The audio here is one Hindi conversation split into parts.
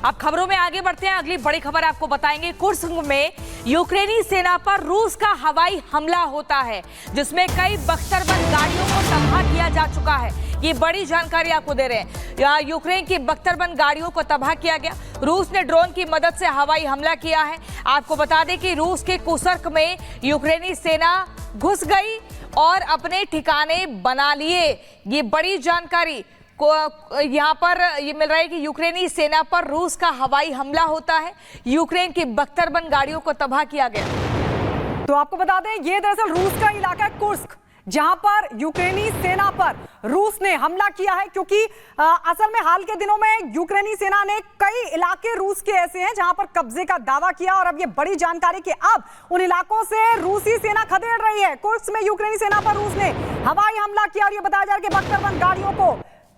अब खबरों में आगे बढ़ते हैं। अगली बड़ी खबर आपको बताएंगे। कुर्स्क में यूक्रेनी सेना पर रूस का हवाई हमला होता है, जिसमें कई बख्तरबंद गाड़ियों को तबाह किया जा चुका है। ये बड़ी जानकारी आपको दे रहे हैं। यहाँ यूक्रेन की बख्तरबंद गाड़ियों को तबाह किया गया। रूस ने ड्रोन की मदद से हवाई हमला किया है। आपको बता दें कि रूस के कुर्स्क में यूक्रेनी सेना घुस गई और अपने ठिकाने बना लिए। ये बड़ी जानकारी यहाँ पर ये मिल रहा है कि यूक्रेनी सेना पर रूस का हवाई हमला होता है। यूक्रेन की बख्तरबंद गाड़ियों को तबाह किया गया। तो आपको बता दें, ये दरअसल रूस का इलाका है कुर्स्क, जहां पर यूक्रेनी सेना पर रूस ने हमला किया है। क्योंकि असल में हाल के दिनों में यूक्रेनी सेना ने कई इलाके रूस के ऐसे हैं जहां पर कब्जे का दावा किया, और अब ये बड़ी जानकारी कि अब उन इलाकों से रूसी सेना खदेड़ रही है। कुर्स्क में यूक्रेनी सेना पर रूस ने हवाई हमला किया और ये बताया जा रहा है कि बख्तरबंद गाड़ियों को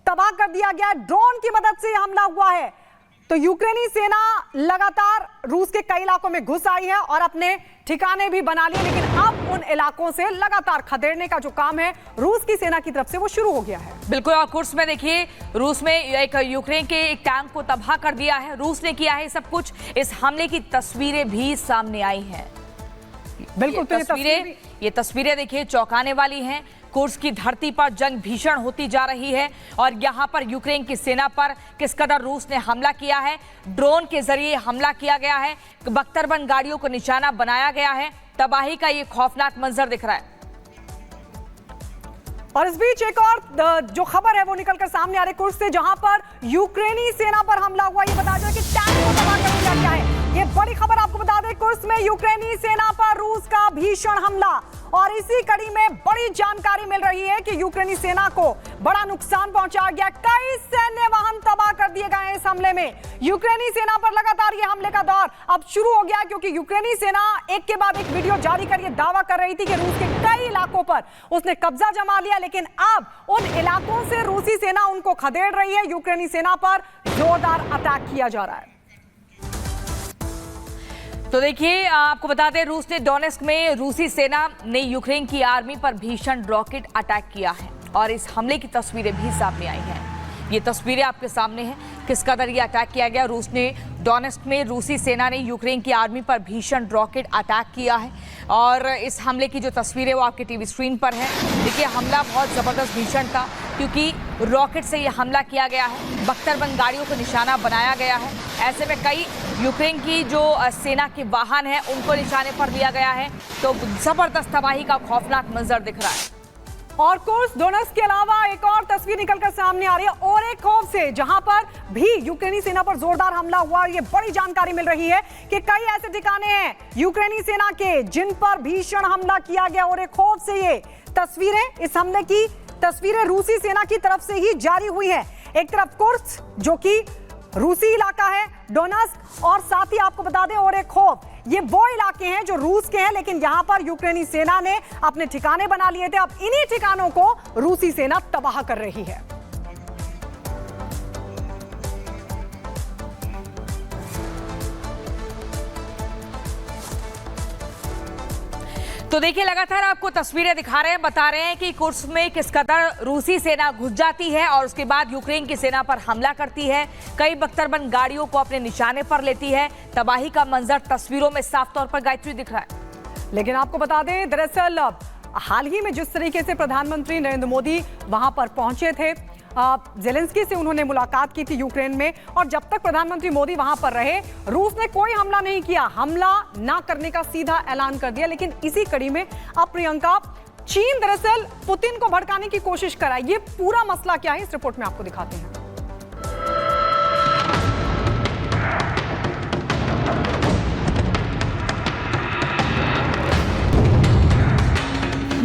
तबाह कर दिया गया। ड्रोन की मदद से हमला हुआ है। तो यूक्रेनी सेना लगातार रूस के कई इलाकों में घुस आई है और अपने ठिकाने भी बना लिए, लेकिन अब उन इलाकों से लगातार खदेड़ने का जो काम है रूस की सेना की तरफ से वो शुरू हो गया है। बिल्कुल। और कुर्स्क में देखिए, रूस में एक यूक्रेन के एक टैंक को तबाह कर दिया है। रूस ने किया है सब कुछ। इस हमले की तस्वीरें भी सामने आई हैं। बिल्कुल। ये तस्वीरें देखिए, चौंकाने वाली हैं। कुर्स्क की धरती पर जंग भीषण होती जा रही है और यहाँ पर यूक्रेन की सेना पर किस कदर रूस ने हमला किया है। ड्रोन के जरिए हमला किया गया है। बख्तरबंद गाड़ियों को निशाना बनाया गया है। तबाही का ये खौफनाक मंजर दिख रहा है। और इस बीच एक और जो खबर है वो निकलकर सामने आ रही कुर्स्क से, जहां पर यूक्रेनी सेना पर हमला हुआ। ये बताया जाए कि टैंक को तबाह कर दिया गया है। ये बड़ी खबर आपको बता दें, कुर्स्क में यूक्रेनी सेना पर रूस का भीषण हमला, और इसी कड़ी में बड़ी जानकारी मिल रही है कि यूक्रेनी सेना को बड़ा नुकसान पहुंचा गया। कई सैन्य वाहन तबाह कर दिए गए हैं इस हमले में। यूक्रेनी सेना पर लगातार ये हमले का दौर अब शुरू हो गया, क्योंकि यूक्रेनी सेना एक के बाद एक वीडियो जारी कर ये दावा कर रही थी कि रूस के कई इलाकों पर उसने कब्जा जमा लिया, लेकिन अब उन इलाकों से रूसी सेना उनको खदेड़ रही है। यूक्रेनी सेना पर जोरदार अटैक किया जा रहा है। तो देखिए, आपको बता दें, रूस ने डोनेस्क में रूसी सेना ने यूक्रेन की आर्मी पर भीषण रॉकेट अटैक किया है और इस हमले की तस्वीरें भी सामने आई हैं। ये तस्वीरें आपके सामने हैं, किस कदर ये अटैक किया गया। रूस ने डोनेस्क में रूसी सेना ने यूक्रेन की आर्मी पर भीषण रॉकेट अटैक किया है और इस हमले की जो तस्वीरें वो आपके टीवी स्क्रीन पर है। देखिए, हमला बहुत ज़बरदस्त भीषण था, क्योंकि रॉकेट से ये हमला किया गया है। बख्तरबंद गाड़ियों को निशाना बनाया गया है। ऐसे में कई यूक्रेन की जो सेना के वाहन हैं उनको निशाने पर लिया गया है। तो ज़बरदस्त तबाही का खौफनाक मंजर दिख रहा है। और कुर्स्क, डोनेस्क के अलावा एक और तस्वीर निकलकर सामने आ रही है ओरेखोव से, जहां पर भी यूक्रेनी सेना पर जोरदार हमला हुआ। और ये बड़ी जानकारी मिल रही है कि कई ऐसे ठिकाने हैं यूक्रेनी सेना के जिन पर भीषण हमला किया गया। ओरेखोव से ये तस्वीरें, इस हमले की तस्वीरें रूसी सेना की तरफ से ही जारी हुई है। एक तरफ कुर्स्क जो कि रूसी इलाका है, डोनेस्क, और साथ ही आपको बता दें ओरेखोव, ये वो इलाके हैं जो रूस के हैं, लेकिन यहां पर यूक्रेनी सेना ने अपने ठिकाने बना लिए थे। अब इन्हीं ठिकानों को रूसी सेना तबाह कर रही है। तो देखिए, लगातार आपको तस्वीरें दिखा रहे हैं, बता रहे हैं कि कुर्स्क में किस कदर रूसी सेना घुस जाती है और उसके बाद यूक्रेन की सेना पर हमला करती है। कई बख्तरबंद गाड़ियों को अपने निशाने पर लेती है। तबाही का मंजर तस्वीरों में साफ तौर पर गायत्री दिख रहा है। लेकिन आपको बता दें, दरअसल हाल ही में जिस तरीके से प्रधानमंत्री नरेंद्र मोदी वहां पर पहुंचे थे, ज़ेलेंस्की से उन्होंने मुलाकात की थी यूक्रेन में, और जब तक प्रधानमंत्री मोदी वहां पर रहे रूस ने कोई हमला नहीं किया। हमला ना करने का सीधा ऐलान कर दिया। लेकिन इसी कड़ी में अब प्रियंका, चीन दरअसल पुतिन को भड़काने की कोशिश कर रहा है। ये पूरा मसला क्या है, इस रिपोर्ट में आपको दिखाते हैं।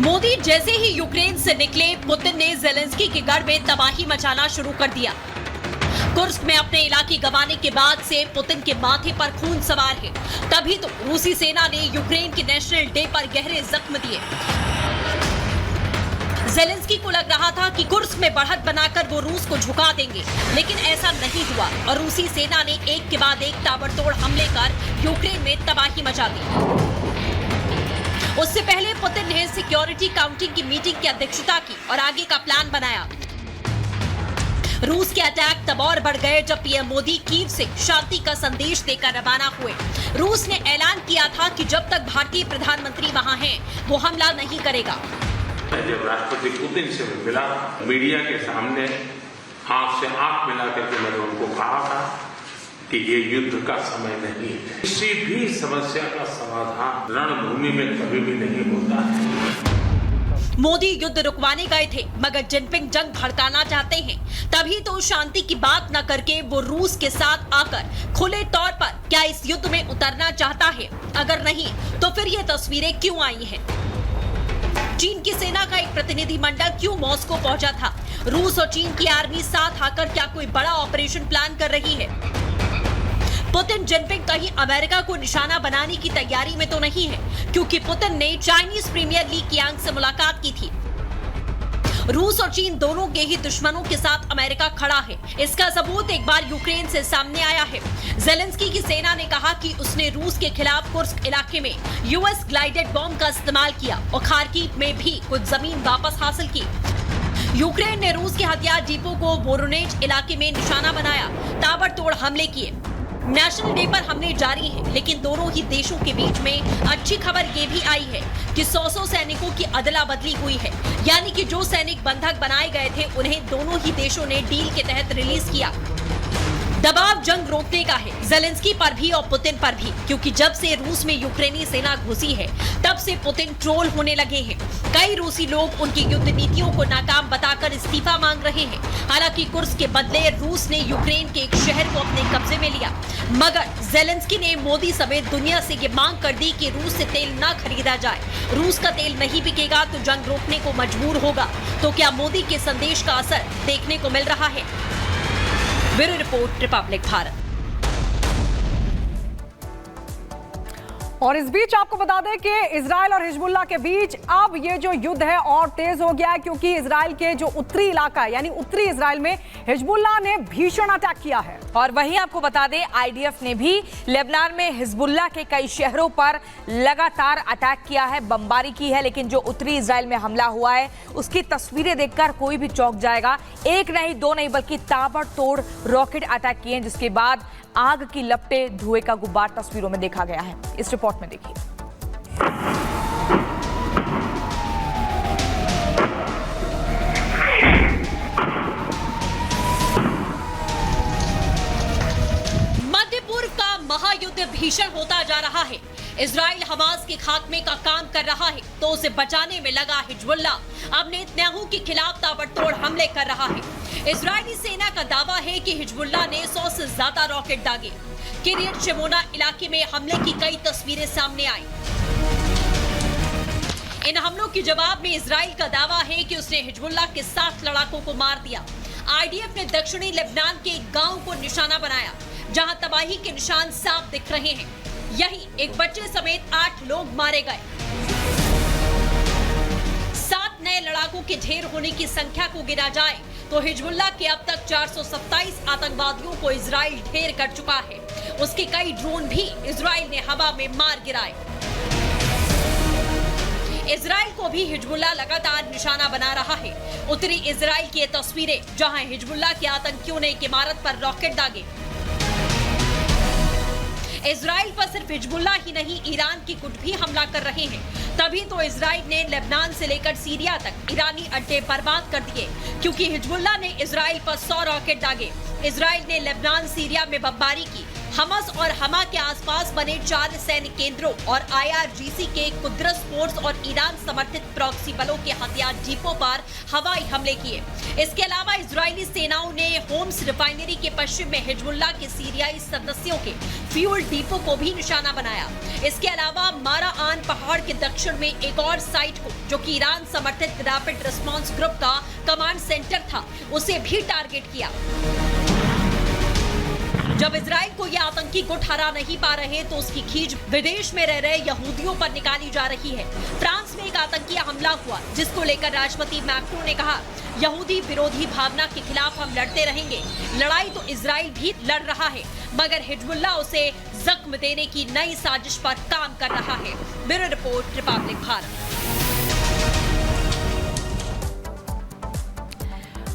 मोदी जैसे ही यूक्रेन से निकले, पुतिन ने ज़ेलेंस्की के गढ़ में तबाही मचाना शुरू कर दिया। कुर्स्क में अपने इलाके गंवाने के बाद से पुतिन के माथे पर खून सवार है। तभी तो रूसी सेना ने यूक्रेन के नेशनल डे पर गहरे जख्म दिए। ज़ेलेंस्की को लग रहा था कि कुर्स्क में बढ़त बनाकर वो रूस को झुका देंगे, लेकिन ऐसा नहीं हुआ और रूसी सेना ने एक के बाद एक ताबड़तोड़ हमले कर यूक्रेन में तबाही मचा दी। उससे पहले पुतिन ने सिक्योरिटी काउंटिंग की मीटिंग की अध्यक्षता की और आगे का प्लान बनाया। रूस के अटैक तब और बढ़ गए जब पीएम मोदी कीव से शांति का संदेश देकर रवाना हुए। रूस ने ऐलान किया था कि जब तक भारतीय प्रधानमंत्री वहां हैं, वो हमला नहीं करेगा। जब राष्ट्रपति पुतिन से मिला, मीडिया के सामने आंख से आंख मिला करके मैंने उनको कहा था कि ये युद्ध का समय नहीं है। किसी भी समस्या का समाधान रणभूमि में कभी भी नहीं होता है। मोदी युद्ध रुकवाने गए थे, मगर जिनपिंग जंग भड़काना चाहते हैं। तभी तो शांति की बात न करके वो रूस के साथ आकर खुले तौर पर क्या इस युद्ध में उतरना चाहता है? अगर नहीं तो फिर ये तस्वीरें क्यों आई हैं? चीन की सेना का एक प्रतिनिधि मंडल क्यों मॉस्को पहुंचा था? रूस और चीन की आर्मी साथ आकर क्या कोई बड़ा ऑपरेशन प्लान कर रही है? पुतिन जिनपिंग कहीं अमेरिका को निशाना बनाने की तैयारी में तो नहीं है, क्योंकि पुतिन ने चाइनीज प्रीमियर ली कियांग से मुलाकात की थी। रूस और चीन दोनों के ही दुश्मनों के साथ अमेरिका खड़ा है। इसका सबूत एक बार यूक्रेन से सामने आया है। जेलेंस्की की सेना ने कहा कि उसने रूस के खिलाफ कुर्स्क इलाके में यूएस ग्लाइडेड बॉम्ब का इस्तेमाल किया और खार्किव में भी कुछ जमीन वापस हासिल की। यूक्रेन ने रूस के हथियार डिपो को वोरोनेज इलाके में निशाना बनाया, ताबड़तोड़ हमले किए। नेशनल डे पर हमले जारी हैं, लेकिन दोनों ही देशों के बीच में अच्छी खबर ये भी आई है कि 100 सैनिकों की अदला बदली हुई है। यानी कि जो सैनिक बंधक बनाए गए थे, उन्हें दोनों ही देशों ने डील के तहत रिलीज किया। दबाव जंग रोकने का है, जेलेंस्की पर भी और पुतिन पर भी, क्योंकि जब से रूस में यूक्रेनी सेना घुसी है, तब से पुतिन ट्रोल होने लगे हैं। कई रूसी लोग उनकी युद्ध नीतियों को नाकाम बताकर इस्तीफा मांग रहे हैं। हालांकि कुर्स्क के बदले रूस ने यूक्रेन के एक शहर को अपने कब्जे में लिया, मगर जेलेंस्की ने मोदी समेत दुनिया से ये मांग कर दी कि रूस से तेल न खरीदा जाए। रूस का तेल नहीं बिकेगा तो जंग रोकने को मजबूर होगा। तो क्या मोदी के संदेश का असर देखने को मिल रहा है? Bureau report, Republic Bharat. और इस बीच आपको बता दें कि इजराइल और हिजबुल्लाह के बीच अब ये जो युद्ध है और तेज हो गया है, क्योंकि इजराइल के जो उत्तरी इलाका है, यानी उत्तरी इजराइल में हिजबुल्लाह ने भीषण अटैक किया है। और वहीं आपको बता दें, आईडीएफ ने भी लेबनान में हिजबुल्लाह के कई शहरों पर लगातार अटैक किया है, बमबारी की है। लेकिन जो उत्तरी इजराइल में हमला हुआ है, उसकी तस्वीरें देखकर कोई भी चौंक जाएगा। एक नहीं, दो नहीं, बल्कि ताबड़तोड़ रॉकेट अटैक किए, जिसके बाद आग की लपटें, धुएं का गुब्बार तस्वीरों में देखा गया है। इस रिपोर्ट में देखिए। मध्य पूर्व का महायुद्ध भीषण होता जा रहा है। इजराइल हमास के खात्मे का काम कर रहा है, तो उसे बचाने में लगा हिजबुल्लाह अब नेतन्याहू के खिलाफ ताबड़तोड़ हमले कर रहा है। इजरायली सेना का दावा है कि हिजबुल्लाह ने 100 से ज्यादा रॉकेट दागे। किरियत शेमोना इलाके में हमले की कई तस्वीरें सामने आई। इन हमलों के जवाब में इजराइल का दावा है कि उसने हिजबुल्लाह के 7 लड़ाकों को मार दिया। आईडीएफ ने दक्षिणी लेबनान के एक गांव को निशाना बनाया, जहां तबाही के निशान साफ दिख रहे हैं। यही एक बच्चे समेत 8 लोग मारे गए। 7 नए लड़ाकों के ढेर होने की संख्या को गिना जाए तो हिजबुल्लाह के अब तक 427 आतंकवादियों को इजराइल ढेर कर चुका है। उसके कई ड्रोन भी इजराइल ने हवा में मार गिराए। इजराइल को भी हिजबुल्लाह लगातार निशाना बना रहा है। उत्तरी इजराइल की ये तस्वीरें, जहां हिजबुल्लाह के आतंकियों ने एक इमारत पर रॉकेट दागे। इजराइल पर सिर्फ हिजबुल्लाह ही नहीं, ईरान के गुट भी हमला कर रहे हैं। तभी तो इजराइल ने लेबनान से लेकर सीरिया तक ईरानी अड्डे बर्बाद कर दिए, क्योंकि हिजबुल्लाह ने इजराइल पर 100 रॉकेट दागे। इजराइल ने लेबनान, सीरिया में बमबारी की। हमस और हमा के आसपास बने 4 सैन्य केंद्रों और आईआरजीसी के कुद्रस फोर्स और ईरान समर्थित प्रॉक्सी बलों के हथियार डिपो पर हवाई हमले किए। इसके अलावा इजरायली सेनाओं ने होम्स रिफाइनरी के पश्चिम में हिजबुल्लाह के सीरियाई सदस्यों के फ्यूल डिपो को भी निशाना बनाया। इसके अलावा मारा आन पहाड़ के दक्षिण में एक और साइट को, जो कि ईरान समर्थित रैपिड रिस्पांस ग्रुप का कमांड सेंटर था, उसे भी टारगेट किया। जब इजराइल को यह आतंकी गुट हरा नहीं पा रहे, तो उसकी खींच विदेश में रह रहे यहूदियों पर निकाली जा रही है। फ्रांस में एक आतंकी हमला हुआ, जिसको लेकर राष्ट्रपति मैक्रोन ने कहा, यहूदी विरोधी भावना के खिलाफ हम लड़ते रहेंगे। लड़ाई तो इजराइल भी लड़ रहा है, मगर हिजबुल्लाह उसे जख्म देने की नई साजिश पर काम कर रहा है। Bureau report, Republic Bharat.